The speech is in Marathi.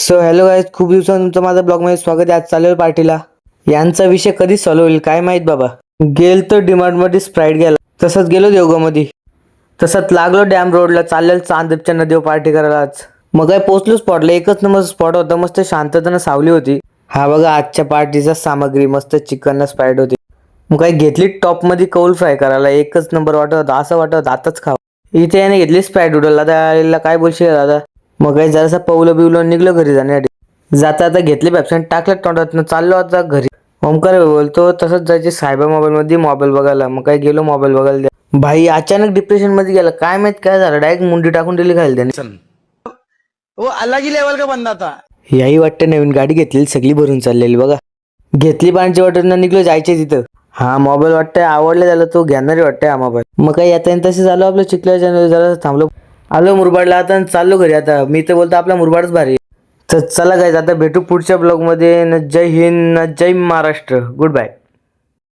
सो हॅलो गाईज, खूप दिवसांनी तुमचं माझ्या ब्लॉगमध्ये स्वागत आहे. आज चालेल पार्टीला. यांचा विषय कधी सॉल्व्ह होईल काय माहित बाबा. गेल तर डिमांडमध्ये स्प्राईट गेला, तसंच गेलो देवगावमध्ये, तसंच लागलो डॅम रोडला. चालेल चांदपच्या नदीवर पार्टी करायला आज. मग काय पोचलो स्पॉटला. एकच नंबर स्पॉट होता, मस्त शांततेनं सावली होती. हा बघा आजच्या पार्टीचा सामग्री, मस्त चिकन स्प्राईट होती. मग काय घेतली टॉपमध्ये कौल फ्राय करायला. एकच नंबर वाटत होता, असं वाटत होतं आताच खावं. इथे याने घेतली स्प्राईट उडल. आता काय बोलशील दादा. मग काही जरासं पवलं बिवलं निघलो घरी जाण्यासाठी. जाता आता घेतली पॅप्सन, टाकलं तोंडात, चाललो आता घरी. ओमकार बोलतो तसंच जायचे सायबर मोबाईल मध्ये मोबाईल बघायला. मग काय गेलो मोबाईल बघायला. भाई अचानक डिप्रेशन मध्ये गेला, काय माहित काय झालं. डायरेक्ट मुंडी टाकून दिली खायला त्याने. वो अलग ही लेवल का बंदा था। याही वाटतं नवीन गाडी घेतलेली, सगळी भरून चाललेली बघा. घेतली पाण्याची वाटत निघलो जायचे तिथं. हा मोबाईल वाटतंय आवडले त्याला, तो घेणारी वाटतंय हा मोबाईल. मग काय आता तसे झालं आपलं चिखल्याच्या जरा थांबलो. आलो मुरबाडला आता, चाललो घरी आता. मी तर बोलतो आपला मुरबाडच भारी. तर चला गाईज, आता भेटू पुढच्या ब्लॉग मध्ये. जय हिंद, जय महाराष्ट्र, गुड बाय.